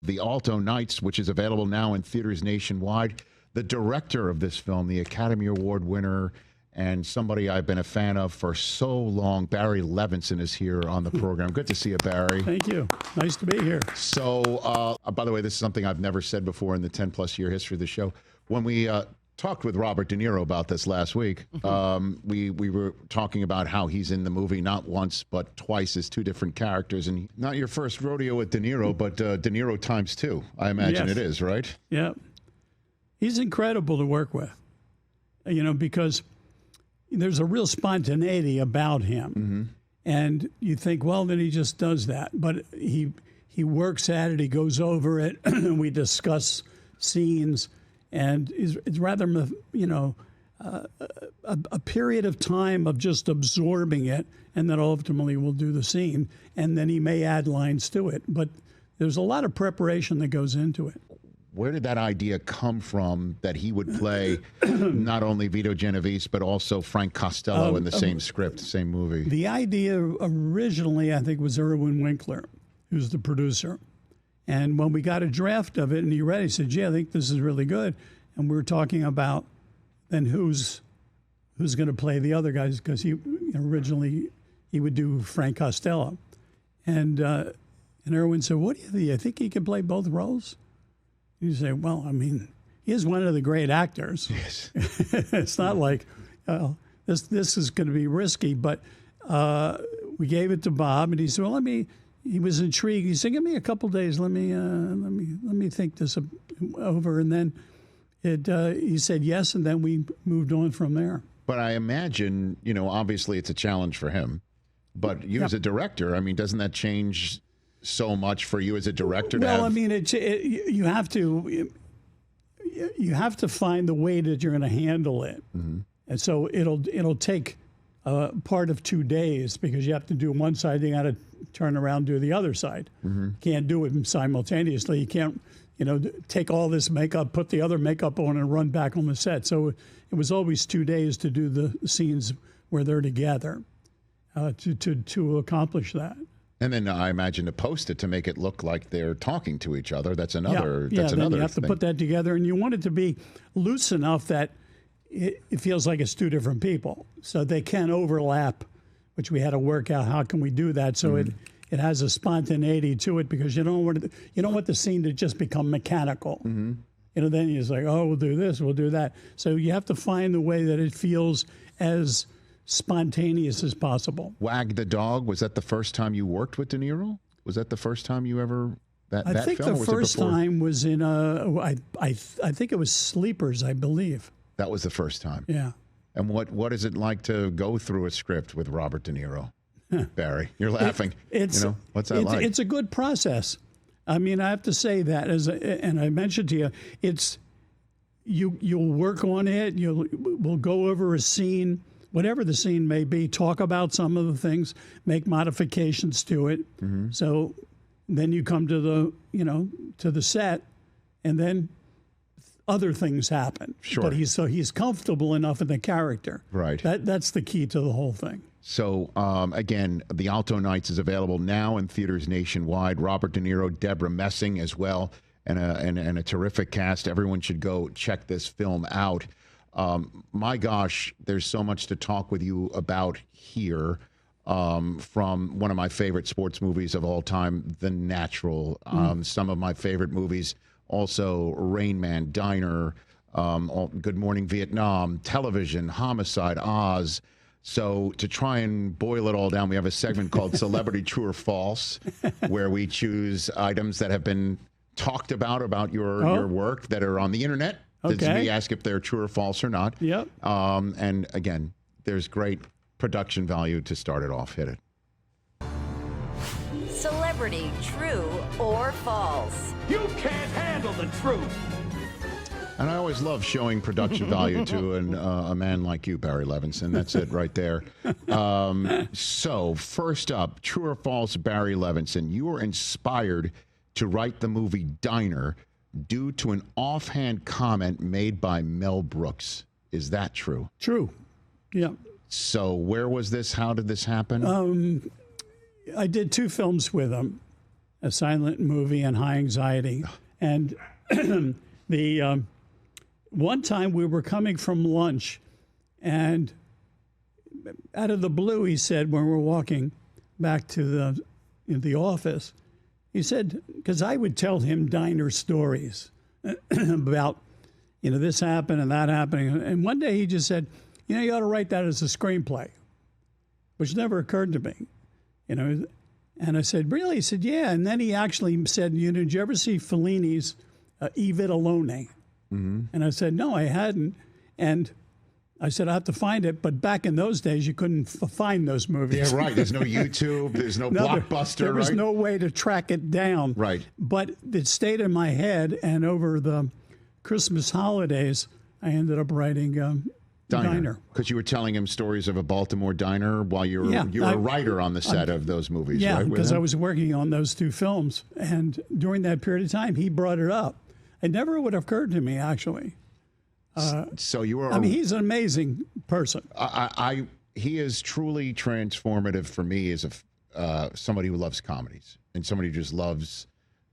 The Alto Knights, which is available now in theaters nationwide. The director of this film, the Academy Award winner, and somebody I've been a fan of for so long, Barry Levinson, is here on the program. Good to see you, Barry. Thank you. Nice to be here. So, by the way, this is something I've never said before in the 10-plus year history of the show. When we talked with Robert De Niro about this last week, we were talking about how he's in the movie not once but twice as two different characters. And not your first rodeo with De Niro, but De Niro times two. I imagine it is, right? Yeah. He's incredible to work with, because there's a real spontaneity about him. And you think, well, then he just does that. But he works at it, he goes over it, and we discuss scenes. And it's rather, a period of time of just absorbing it, and then ultimately we'll do the scene. And then he may add lines to it. But there's a lot of preparation that goes into it. Where did that idea come from that he would play not only Vito Genovese, but also Frank Costello in the same script, same movie? The idea originally, I think, was Irwin Winkler, who's the producer. And when we got a draft of it and he read it, he said, "Yeah, I think this is really good." And we were talking about then who's going to play the other guys, because he originally he would do Frank Costello. And Irwin said, "What do you think? I think he can play both roles?" You say, "Well, I mean, he is one of the great actors." Yes. It's not like this is going to be risky, but we gave it to Bob, and he said, "Well, he was intrigued. He said, "Give me a couple days. Let me think this over." And then he said yes, and then we moved on from there. But I imagine, obviously it's a challenge for him. But you as a director, I mean, doesn't that change so much for you as a director? Well, I mean, you have to find the way that you're going to handle it, and so it'll take part of 2 days, because you have to do one side, you got to turn around and do the other side. You can't do it simultaneously. You can't, take all this makeup, put the other makeup on, and run back on the set. So it was always 2 days to do the scenes where they're together to accomplish that. And then I imagine to post it to make it look like they're talking to each other. That's another. Yeah, that's then another you have thing. to put that together, and you want it to be loose enough that it feels like it's two different people, so they can overlap. Which we had to work out. How can we do that so it has a spontaneity to it, because you don't want the scene to just become mechanical. Then it's like, oh, we'll do this, we'll do that. So you have to find the way that it feels as spontaneous as possible. Wag the Dog, was that the first time you worked with De Niro? Was that the first time you ever I think film, the first time was in I think it was Sleepers, I believe. That was the first time. Yeah. And what is it like to go through a script with Robert De Niro? Barry, you're laughing. What's that like? It's a good process. I mean, I have to say that, and I mentioned to you, you'll work on it. We'll go over a scene, whatever the scene may be, talk about some of the things, make modifications to it. So then you come to the set, and then other things happen. Sure. But he's comfortable enough in the character. Right. That's the key to the whole thing. So, again, The Alto Knights is available now in theaters nationwide. Robert De Niro, Deborah Messing as well, and a terrific cast. Everyone should go check this film out. My gosh, there's so much to talk with you about here, from one of my favorite sports movies of all time, The Natural. Some of my favorite movies, also Rain Man, Diner, Good Morning Vietnam, Television, Homicide, Oz. So to try and boil it all down, we have a segment called Celebrity True or False, where we choose items that have been talked about your work that are on the internet. Okay. We ask if they're true or false or not. Yep. And again, there's great production value to start it off. Hit it. Celebrity True or False. You can't handle the truth. And I always love showing production value to a man like you, Barry Levinson. That's it right there. So first up, true or false, Barry Levinson. You were inspired to write the movie Diner due to an offhand comment made by Mel Brooks. Is that true? True. Yeah. So where was this? How did this happen? I did 2 films with him. a silent movie, and High Anxiety. And the one time we were coming from lunch, and out of the blue, he said, when we were walking back to the office, he said, because I would tell him diner stories about, this happened and that happening. And one day he just said, you ought to write that as a screenplay, which never occurred to me, And I said, really? He said, yeah. And then he actually said, did you ever see Fellini's E Vita Alone? Mm-hmm. And I said, no, I hadn't. And I said, I have to find it. But back in those days, you couldn't find those movies. Yeah, right. There's no YouTube. There's no Blockbuster. There was no way to track it down. Right. But it stayed in my head. And over the Christmas holidays, I ended up writing Diner. Because you were telling him stories of a Baltimore diner while you were a writer on the set of those movies, yeah, right? Because I was working on those two films. And during that period of time, he brought it up. It never would have occurred to me, actually. So you were. I mean, he's an amazing person. He is truly transformative for me as somebody who loves comedies and somebody who just loves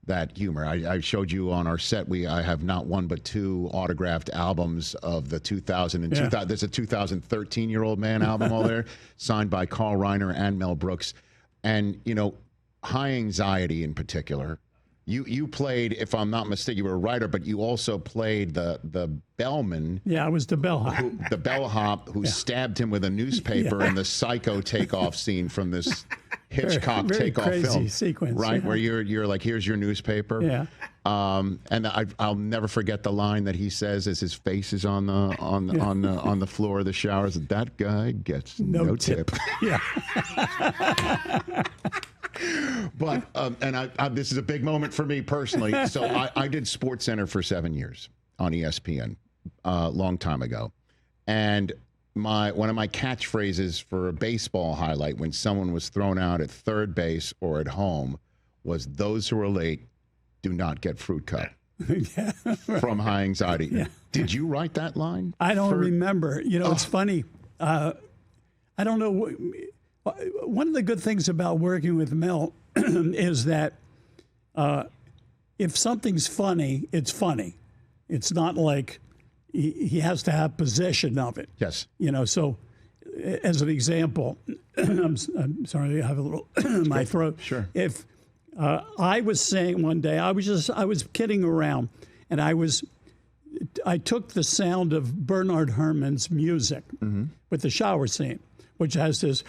that humor. I showed you on our set. I have not one but two autographed albums of the 2000 and 2000. There's a 2013 Year Old Man album all there, signed by Carl Reiner and Mel Brooks, and High Anxiety in particular. You played, if I'm not mistaken, you were a writer, but you also played the bellman. Yeah, I was the bellhop. The bellhop who stabbed him with a newspaper in the Psycho takeoff scene from this Hitchcock very takeoff crazy film, sequence, right? Where you're like, here's your newspaper. Yeah. And I'll never forget the line that he says as his face is on the floor of the showers. That guy gets no tip. Yeah. But and this is a big moment for me personally. So I did SportsCenter for 7 years on ESPN a long time ago, and one of my catchphrases for a baseball highlight when someone was thrown out at third base or at home was, "Those who are late do not get fruit cup." Yeah, right. From High Anxiety. Yeah. Did you write that line? I don't remember. It's funny. I don't know. One of the good things about working with Mel is that if something's funny, it's funny. It's not like he has to have possession of it. Yes. So as an example, I'm sorry, I have a little in my throat. Sure. If I was saying one day, I was kidding around, and I took the sound of Bernard Herrmann's music with the shower scene, which has this,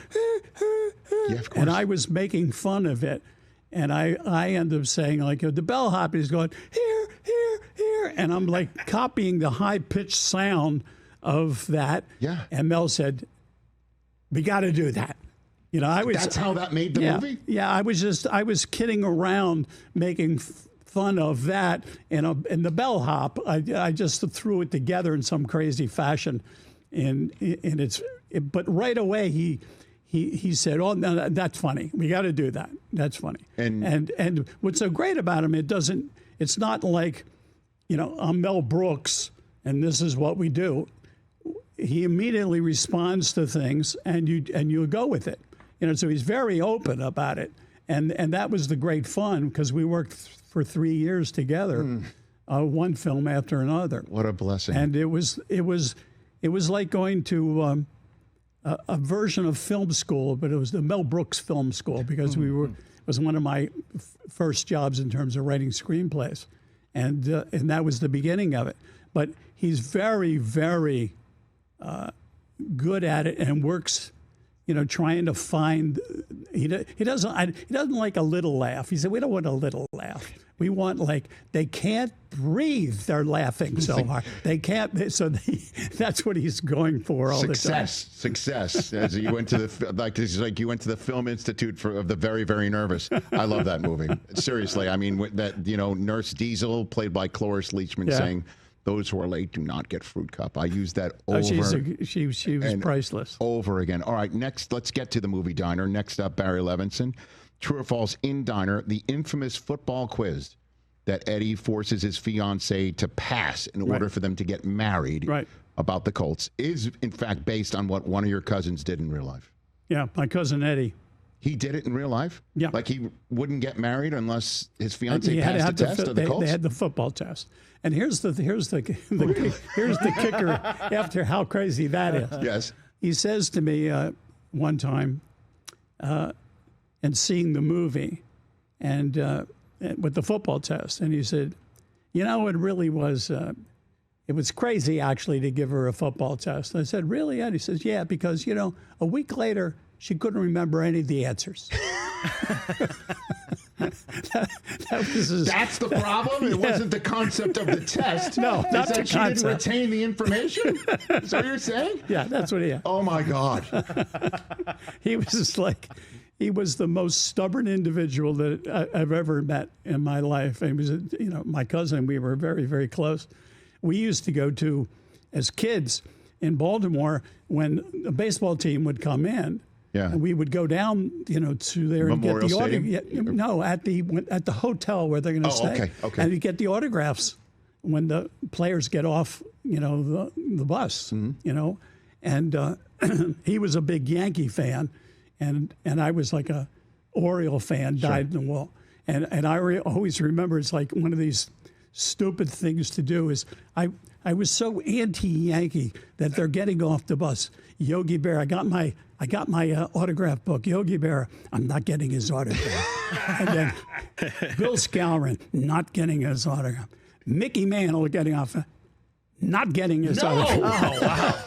yeah, of course. and I was making fun of it, and I ended up saying, like, the bellhop is going, here, here, here, and I'm like copying the high-pitched sound of that. Yeah. And Mel said, we got to do that. That's how that made the movie? Yeah, I was kidding around, making fun of that, and the bellhop. I just threw it together in some crazy fashion, but right away he said, "Oh, no, that's funny. We got to do that. That's funny." And what's so great about him, it's not like, I'm Mel Brooks and this is what we do. He immediately responds to things, and you go with it. So he's very open about it, and that was the great fun, because we worked for 3 years together, one film after another. What a blessing! And it was like going to a version of film school, but it was the Mel Brooks Film School, because it was one of my first jobs in terms of writing screenplays, and that was the beginning of it. But he's very, very good at it, and works. Trying to find, he doesn't like a little laugh. He said, we don't want a little laugh. We want, like, they can't breathe. They're laughing so hard. They can't. That's what he's going for all the time. Success. As you went to you went to the Film Institute of the Very, Very Nervous. I love that movie. Seriously. I mean, that, Nurse Diesel, played by Cloris Leachman, saying, "Those who are late do not get fruit cup." I use that over. She was priceless. Over again. All right, next, let's get to the movie Diner. Next up, Barry Levinson. True or false, in Diner, the infamous football quiz that Eddie forces his fiancée to pass in order for them to get married about the Colts is, in fact, based on what one of your cousins did in real life. Yeah, my cousin Eddie. Yeah. He did it in real life? Yeah. Like he wouldn't get married unless his fiance He had to passed have the test of the Colts? They had the football test. And here's the kicker after how crazy that is. Yes. He says to me one time, and seeing the movie, and with the football test, and he said, "You know, it really was. It was crazy actually to give her a football test." And I said, "Really?" And he says, "Yeah, because a week later she couldn't remember any of the answers." That's the problem? It wasn't the concept of the test. No, not the she concept. didn't retain the information? Is that what you're saying? Yeah, that's what he had. Oh, my God. He was just like, he was the most stubborn individual that I've ever met in my life. He was, my cousin. We were very, very close. We used to go to, as kids in Baltimore, when a baseball team would come in, Yeah. and we would go down, to there Memorial and get the Stadium? No, at the hotel where they're going to stay. Okay. And you get the autographs when the players get off, the bus. Mm-hmm. And he was a big Yankee fan, and I was like a Oriole fan, dyed in the wool. And I always remember it's like one of these stupid things to do is I was so anti-Yankee that they're getting off the bus. Yogi Berra, I got my autograph book. Yogi Berra, I'm not getting his autograph. And then Bill Skowron, not getting his autograph. Mickey Mantle getting off, not getting his autograph. Oh, wow.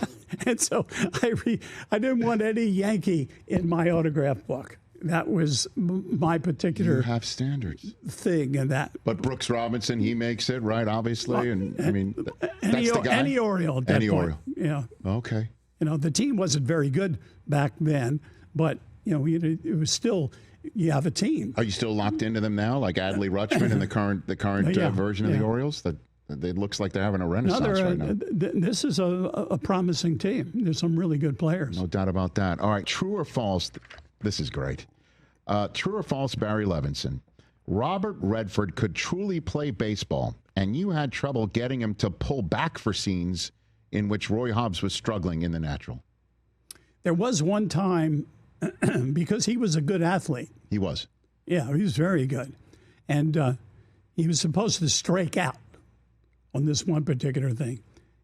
And so I didn't want any Yankee in my autograph book. That was my particular You have standards. thing, and that. But Brooks Robinson, he makes it, right, obviously? And I mean, that's the guy? Any Oriole at that Any point. Oriole. Yeah. Okay. The team wasn't very good back then, but it was still, you have a team. Are you still locked into them now, like Adley Rutschman in the current Yeah, version of the yeah. Orioles? That it looks like they're having a renaissance right now. This is a promising team. There's some really good players. No doubt about that. All right, true or false? This is great. True or false, Barry Levinson? Robert Redford could truly play baseball, and you had trouble getting him to pull back for scenes in which Roy Hobbs was struggling in The Natural. There was one time, because he was a good athlete. He was. Yeah, he was very good. And he was supposed to strike out on this one particular thing.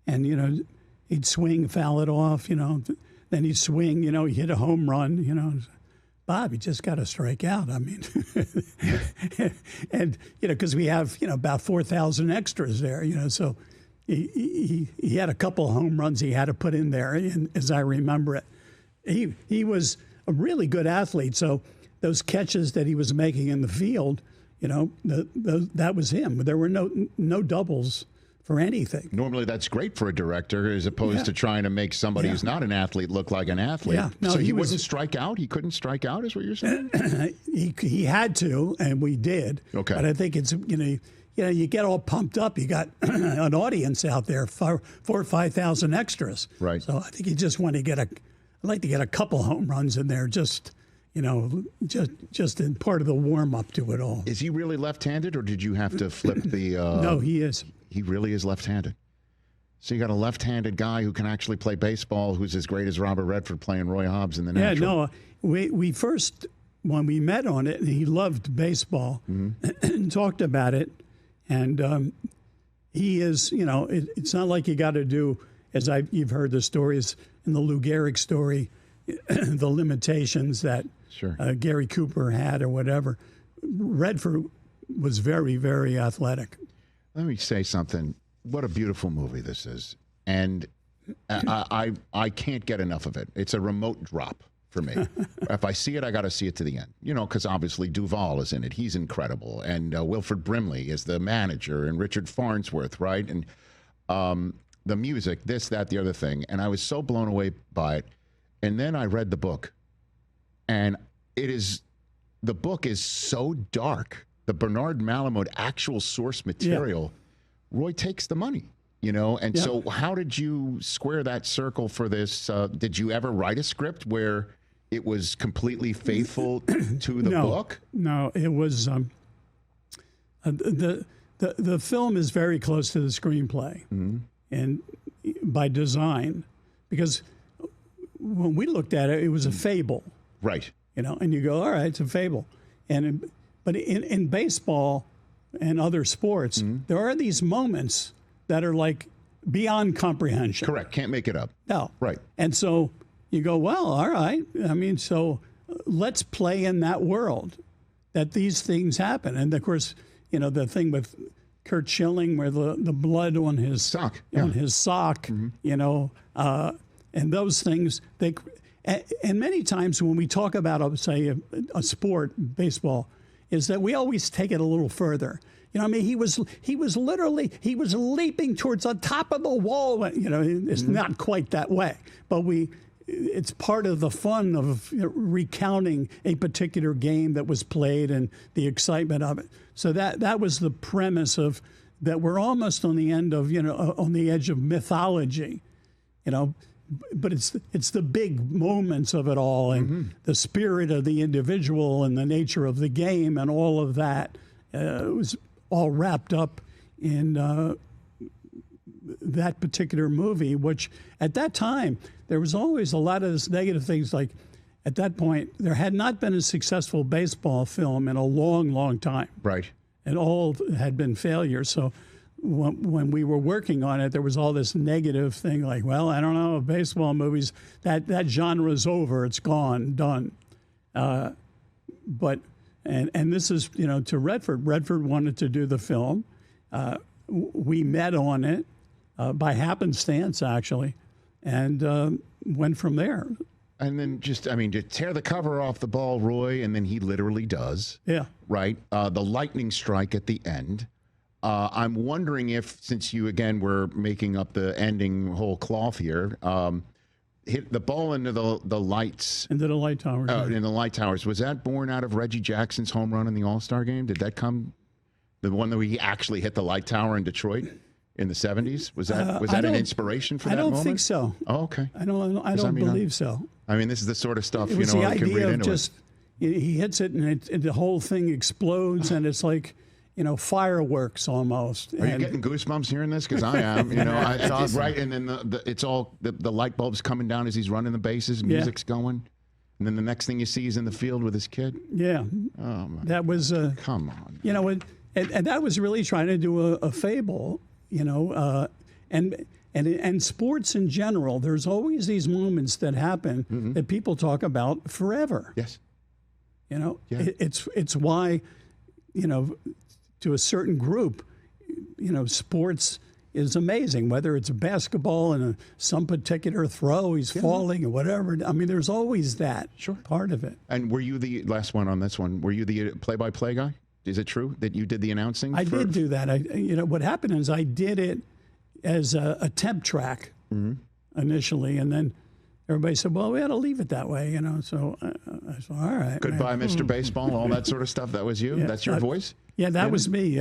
And, he'd swing, foul it off, then he'd swing, he hit a home run, Bob, you just got to strike out. I mean, and, because we have, about 4,000 extras there, so he had a couple home runs he had to put in there, and as I remember it. He was a really good athlete, so those catches that he was making in the field, that was him. There were no doubles for anything. Normally that's great for a director as opposed to trying to make somebody who's not an athlete look like an athlete. Yeah. No, so he was, wouldn't strike out? He couldn't strike out is what you're saying? he had to, and we did. Okay. But I think it's, you get all pumped up. You got an audience out there, 4,000 or 5,000 extras. Right. So I think you just want to I'd like to get a couple home runs in there, just in part of the warm up to it all. Is he really left-handed, or did you have to flip the? No, he is. He really is left-handed. So you got a left-handed guy who can actually play baseball, who's as great as Robert Redford playing Roy Hobbs in The Natural. Yeah, no, we first, when we met on it, he loved baseball and talked about it. And he is, it's not like you got to do, you've heard the stories in the Lou Gehrig story, the limitations that Gary Cooper had or whatever. Redford was very, very athletic. Let me say something. What a beautiful movie this is. And I can't get enough of it. It's a remote drop for me. If I see it, I got to see it to the end. Because obviously Duvall is in it. He's incredible. And Wilford Brimley is the manager, and Richard Farnsworth, right? And the music, this, that, the other thing. And I was so blown away by it. And then I read the book. And the book is so dark. The Bernard Malamud actual source material, Roy takes the money, And so how did you square that circle for this? Did you ever write a script where it was completely faithful to the book? No, it was the film is very close to the screenplay, and by design, because when we looked at it, it was a fable. Right. and you go, all right, it's a fable. But in baseball and other sports, there are these moments that are like beyond comprehension. Correct. Can't make it up. No. Right. And so you go, well, all right. I mean, so let's play in that world that these things happen. And of course, the thing with Kurt Schilling where the blood on his sock, and those things, and many times when we talk about, say, a sport, baseball, is that we always take it a little further. I mean, he was leaping towards the top of the wall. It's not quite that way, but it's part of the fun of recounting a particular game that was played and the excitement of it. So that was the premise of that. We're almost on the end of on the edge of mythology, but it's the big moments of it all and the spirit of the individual and the nature of the game and all of that was all wrapped up in that particular movie, which at that time there was always a lot of this negative things. Like at that point, there had not been a successful baseball film in a long, long time. Right. And all had been failures. So when we were working on it, there was all this negative thing like, well, I don't know, baseball movies, that genre is over, it's gone, done. But this is, to Redford. Redford wanted to do the film. We met on it by happenstance, actually, and went from there. And then to tear the cover off the ball, Roy, and then he literally does. Yeah. Right? The lightning strike at the end. I'm wondering if, since you, again, were making up the ending whole cloth here, hit the ball into the lights. Into the light towers. In the light towers. Was that born out of Reggie Jackson's home run in the All-Star game? Did that come, the one that he actually hit the light tower in Detroit in the 70s? Was that an inspiration for that moment? I don't think so. Oh, okay. I don't believe so. I mean, this is the sort of stuff, it was the idea can read of into just, he hits it and the whole thing explodes and it's like, fireworks almost. Are you getting goosebumps hearing this? Because I am. It's awesome. Right, and then it's all the light bulbs coming down as he's running the bases, music's going, and then the next thing you see is in the field with his kid. Yeah. Oh my. That was. Come on. And that was really trying to do a fable. And sports in general, there's always these moments that happen that people talk about forever. Yes. It's why, to a certain group, sports is amazing, whether it's basketball and some particular throw, he's falling or whatever. I mean, there's always that part of it. And were you the last one on this one? Were you the play-by-play guy? Is it true that you did the announcing? I did do that. What happened is I did it as a temp track initially, and then everybody said, well, we ought to leave it that way, So I said, all right. Goodbye, Mr. Baseball, all that sort of stuff. That was you? Yeah, that's your voice? Yeah, that was me.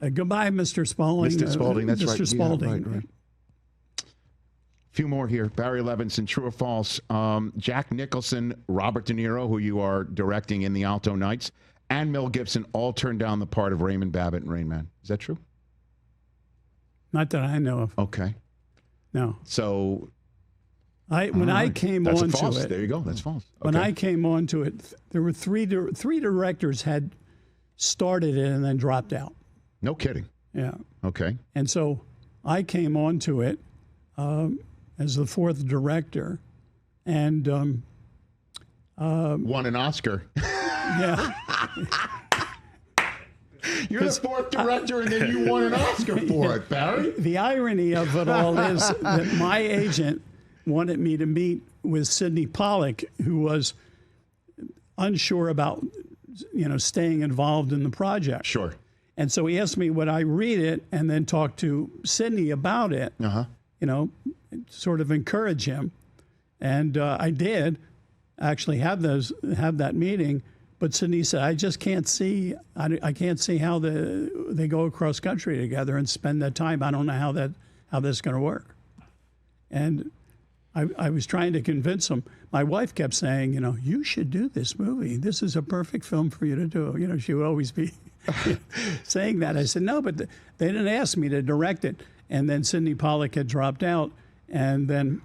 Goodbye, Mr. Spaulding. Mr. Spaulding, that's right. Mr. Spaulding. Yeah, right. A few more here. Barry Levinson, true or false? Jack Nicholson, Robert De Niro, who you are directing in the Alto Knights, and Mel Gibson all turned down the part of Raymond Babbitt in Rain Man. Is that true? Not that I know of. Okay. No. So... When I came on to it, there you go. That's false. Okay. When I came on to it, there were three directors had started it and then dropped out. No kidding. Yeah. Okay. And so I came on to it as the fourth director, and won an Oscar. Yeah. You're the fourth director, and then you won an Oscar for it, Barry. The irony of it all is that my agent wanted me to meet with Sidney Pollack, who was unsure about, staying involved in the project. Sure. And so he asked me, would I read it and then talk to Sidney about it? Sort of encourage him. And I did actually have that meeting. But Sidney said, I just can't see. I can't see how they go across country together and spend that time. I don't know how this is going to work. And I was trying to convince him. My wife kept saying, you should do this movie. This is a perfect film for you to do. She would always be saying that. I said, no, but they didn't ask me to direct it. And then Sidney Pollack had dropped out. And then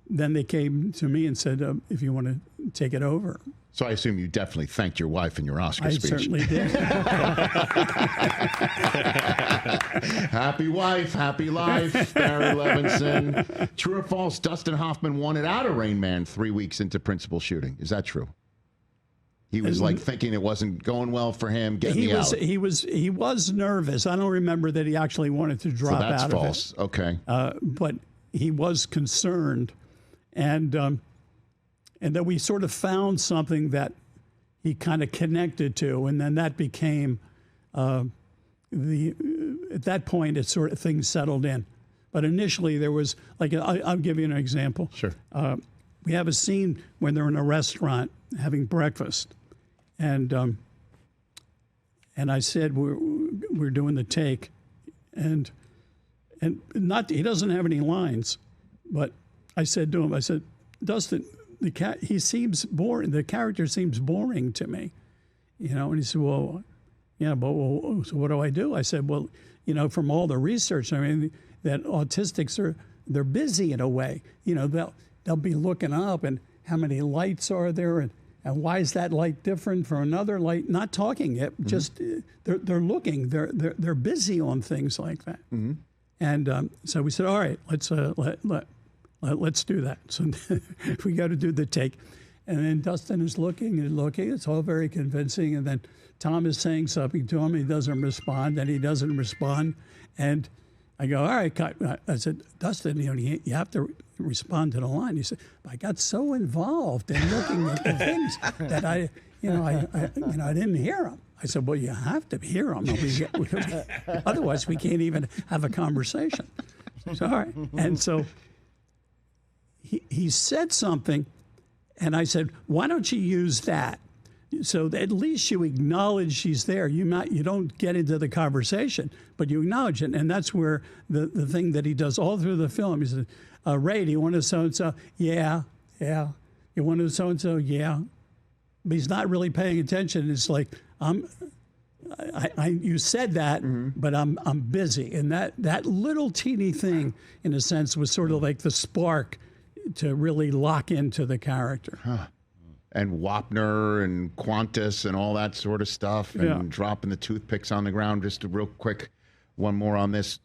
then they came to me and said, if you want to take it over. So I assume you definitely thanked your wife in your Oscar speech. I certainly did. Happy wife, happy life, Barry Levinson. True or false, Dustin Hoffman wanted out of Rain Man 3 weeks into principal shooting. Is that true? He was like thinking it wasn't going well for him. Get me out. He was nervous. I don't remember that he actually wanted to drop out of it. So that's false. Okay. But he was concerned, and then we sort of found something that he kind of connected to, and then that became at that point it sort of things settled in. But initially there was like I'll give you an example. Sure. We have a scene when they're in a restaurant having breakfast, and I said we're doing the take, and not he doesn't have any lines, but I said to him, Dustin, he seems boring. The character seems boring to me, And he said, well, yeah, but so what do I do? I said, well, from all the research, I mean, that autistics they're busy in a way. They'll be looking up and how many lights are there and why is that light different from another light? Not talking it, just they're looking. They're busy on things like that. Mm-hmm. And so we said, all right, let's do that. So we got to do the take. And then Dustin is looking and looking. It's all very convincing. And then Tom is saying something to him. He doesn't respond, and he doesn't respond. And I go, all right, cut. I said, Dustin, you have to respond to the line. He said, I got so involved in looking at the things that I didn't hear them. I said, well, you have to hear them. Otherwise, we can't even have a conversation. So, all right. And so he said something, and I said, why don't you use that? So at least you acknowledge she's there. You don't get into the conversation, but you acknowledge it. And that's where the thing that he does all through the film. He said, Ray, do you want to so-and-so? Yeah. You want to so-and-so? Yeah. But he's not really paying attention. It's like, you said that, but I'm busy. And that little teeny thing, in a sense, was sort of like the spark to really lock into the character. Huh. And Wapner and Qantas and all that sort of stuff, and dropping the toothpicks on the ground. Just a real quick one more on this.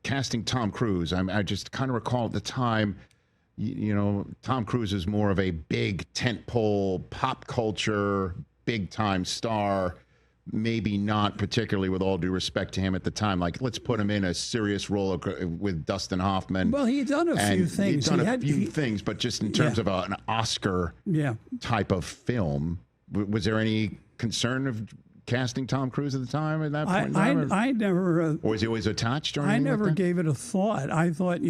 Casting Tom Cruise, I just kind of recall at the time, Tom Cruise is more of a big tentpole pop culture, big time star. Maybe not particularly, with all due respect to him at the time. Like, let's put him in a serious role with Dustin Hoffman. Well, he'd done a few things. He'd done a few things, but just in terms of an Oscar type of film, was there any concern of casting Tom Cruise at the time at that point? I never. Or was he always attached? Or I never gave it a thought. I thought,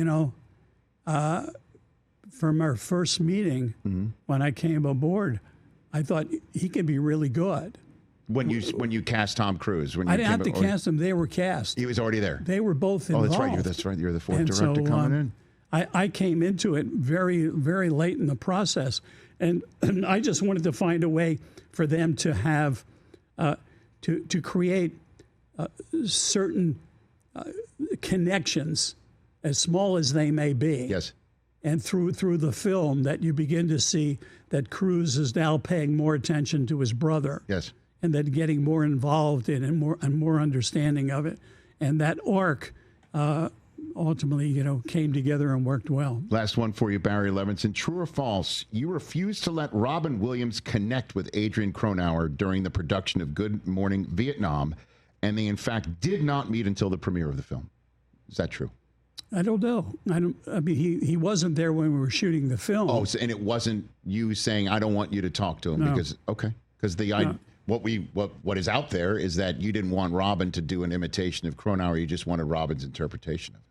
from our first meeting when I came aboard, I thought he could be really good. When you cast Tom Cruise, I didn't have to cast him; they were cast. He was already there. They were both involved. Oh, that's right. You're the fourth director coming in. I came into it very, very late in the process, and I just wanted to find a way for them to have to create certain connections, as small as they may be. Yes. And through the film, that you begin to see that Cruise is now paying more attention to his brother. Yes. And then getting more involved in it and more understanding of it. And that arc ultimately, came together and worked well. Last one for you, Barry Levinson. True or false, you refused to let Robin Williams connect with Adrian Cronauer during the production of Good Morning Vietnam, and they, in fact, did not meet until the premiere of the film. Is that true? I don't know. I mean, he wasn't there when we were shooting the film. Oh, and it wasn't you saying, I don't want you to talk to him because what is out there is that you didn't want Robin to do an imitation of Cronauer. You just wanted Robin's interpretation of it.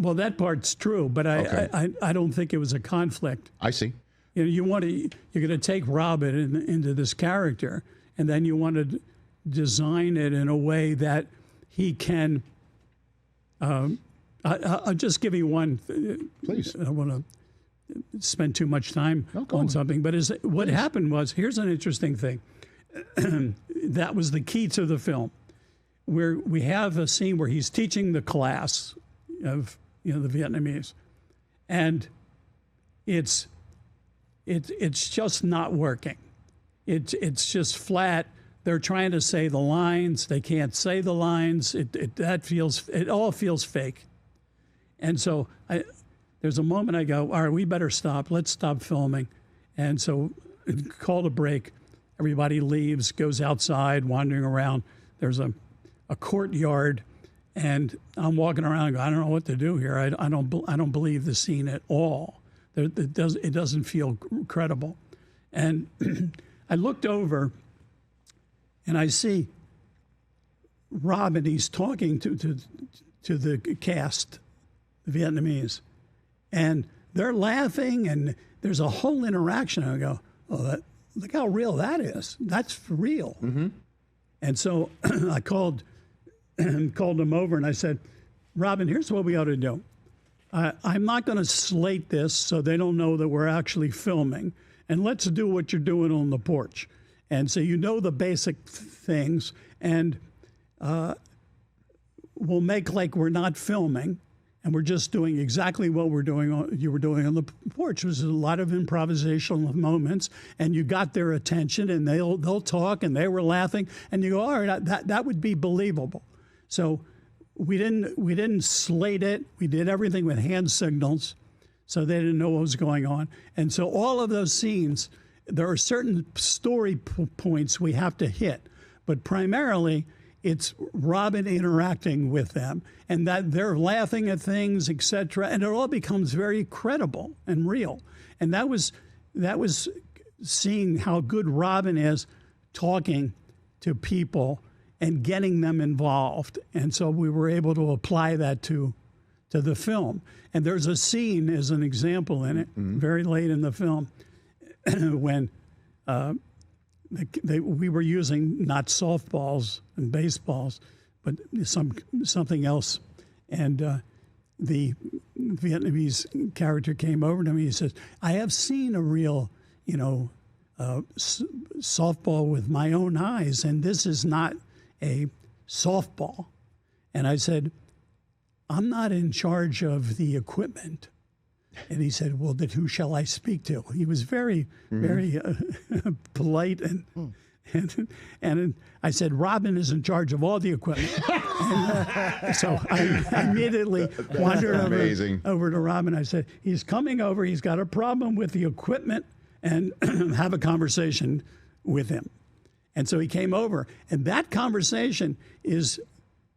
Well, that part's true, but I don't think it was a conflict. I see. You're going to take Robin into this character, and then you want to design it in a way that he can. I'll just give you one. Please. I don't want to spend too much time on something, but what happened was, here's an interesting thing. That was the key to the film, where we have a scene where he's teaching the class of the Vietnamese, and it's just not working. It's just flat. They're trying to say the lines. They can't say the lines. It all feels fake. And so there's a moment I go, all right, we better stop. Let's stop filming. And so called a break. Everybody leaves, goes outside, wandering around. There's a courtyard, and I'm walking around and go, I don't know what to do here. I don't believe the scene at all. It doesn't feel credible. And I looked over, and I see Robin. He's talking to the cast, the Vietnamese, and they're laughing, and there's a whole interaction. I go, oh, look how real that is. That's for real. Mm-hmm. And so I called him over, and I said, Robin, here's what we ought to do. I'm not going to slate this so they don't know that we're actually filming. And let's do what you're doing on the porch. And so you know the basic things, and we'll make like we're not filming, and we're just doing exactly what you were doing on the porch. There's a lot of improvisational moments, and you got their attention, and they'll talk, and they were laughing, and you go, all right, that would be believable. So we didn't slate it. We did everything with hand signals, so they didn't know what was going on. And so all of those scenes, there are certain story points we have to hit, but primarily it's Robin interacting with them, and that they're laughing at things, etc., and it all becomes very credible and real. And that was seeing how good Robin is talking to people and getting them involved. And so we were able to apply that to the film. And there's a scene, as an example in it, very late in the film, when we were using not softballs and baseballs, but something else. And the Vietnamese character came over to me. He says, I have seen a real, softball with my own eyes, and this is not a softball. And I said, I'm not in charge of the equipment. And he said, well, then who shall I speak to? He was very, very polite. And I said, Robin is in charge of all the equipment. And, so I immediately wandered over to Robin. I said, he's coming over. He's got a problem with the equipment, and have a conversation with him. And so he came over. And that conversation is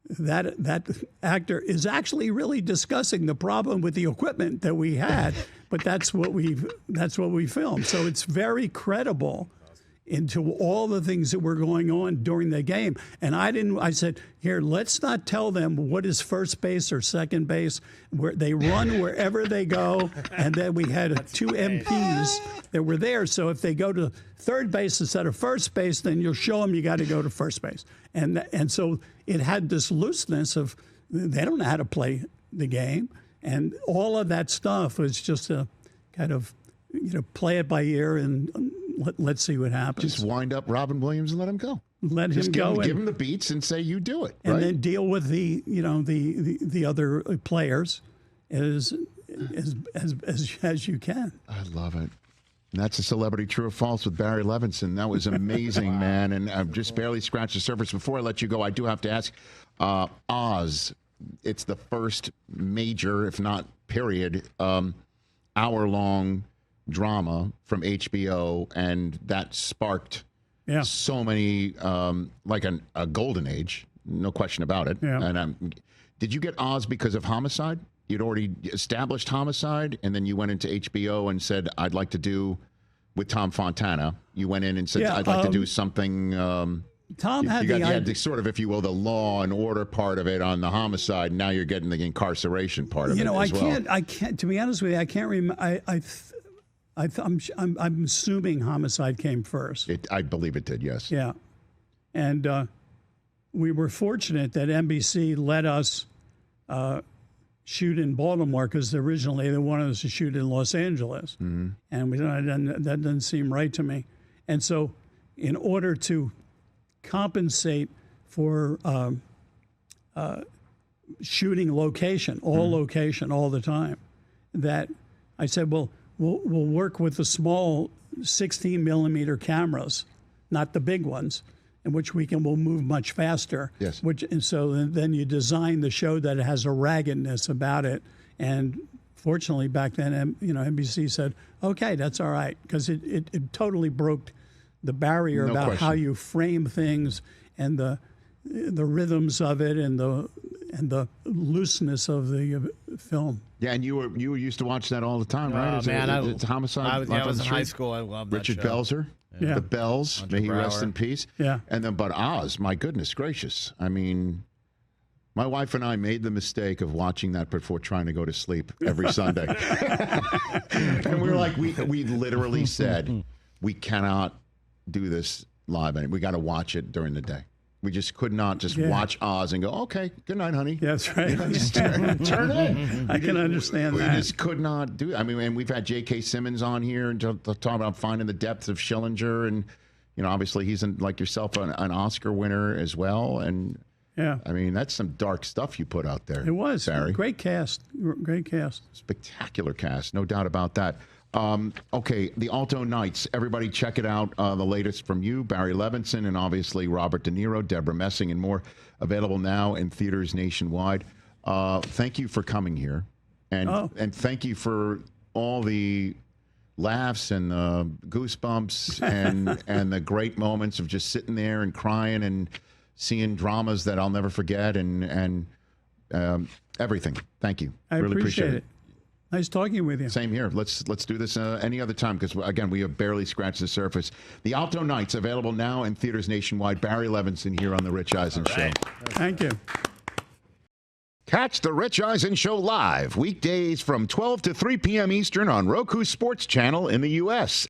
that actor is actually really discussing the problem with the equipment that we had, but that's what we filmed. So it's very credible into all the things that were going on during the game. And I said, here, let's not tell them what is first base or second base. Where they run wherever they go. And then we had two MPs that were there. So if they go to third base instead of first base, then you'll show them you got to go to first base. And so it had this looseness of, they don't know how to play the game. And all of that stuff was just a kind of, play it by ear and let's see what happens. Just wind up Robin Williams and let him go. Give him the beats and say you do it, and right? then deal with the other players as you can. I love it. And that's a Celebrity True or False with Barry Levinson. That was amazing, man. And I've just barely scratched the surface. Before I let you go, I do have to ask, Oz. It's the first major, if not period, hour-long drama from HBO, and that sparked so many, like a golden age, no question about it. Yeah. And did you get Oz because of Homicide? You'd already established Homicide, and then you went into HBO and said, I'd like to do, with Tom Fontana, you went in and said, I'd like to do something. Tom had you had the sort of, if you will, the law and order part of it on the Homicide. Now you're getting the incarceration part of it as well. I can't, to be honest with you, I can't remember. I'm assuming Homicide came first. I believe it did, yes. Yeah. And we were fortunate that NBC let us shoot in Baltimore, because originally they wanted us to shoot in Los Angeles. Mm-hmm. And we that doesn't seem right to me. And so in order to compensate for shooting location all the time, that I said, well, we'll work with the small 16 millimeter cameras, not the big ones, in which we'll move much faster. Yes. And so then you design the show that it has a raggedness about it. And fortunately, back then, NBC said, okay, that's all right, because it totally broke the barrier No about question. how you frame things and the rhythms of it and the looseness of the film. Yeah, and you were used to watch that all the time, right? It's Homicide. I Live on was the in high Street? school. I loved that Richard show. Belzer, Yeah. the Bells, Hunter may he rest Brower. in peace. Yeah. And then, but Oz, my goodness gracious. I mean, my wife and I made the mistake of watching that before trying to go to sleep every Sunday. And we were like, we literally said, we cannot do this live. And we got to watch it during the day. We just could not just watch Oz and go, okay, good night, honey. Yeah, that's right. Just turn it. I can understand We that. just could not do it. I mean, and we've had J.K. Simmons on here and to talk about finding the depths of Schillinger. And, obviously he's, like yourself, an Oscar winner as well. And, Yeah. I mean, that's some dark stuff you put out there. It was. Barry. Great cast. Great cast. Spectacular cast, no doubt about that. Okay, the Alto Knights. Everybody check it out. The latest from you, Barry Levinson, and obviously Robert De Niro, Deborah Messing, and more. Available now in theaters nationwide. Thank you for coming here. And thank you for all the laughs and goosebumps and the great moments of just sitting there and crying and seeing dramas that I'll never forget and everything. Thank you. I really appreciate it. Nice talking with you. Same here. Let's do this any other time because, again, we have barely scratched the surface. The Alto Knights, available now in theaters nationwide. Barry Levinson here on The Rich Eisen Show. Thank you. Catch The Rich Eisen Show live weekdays from 12 to 3 p.m. Eastern on Roku Sports Channel in the U.S.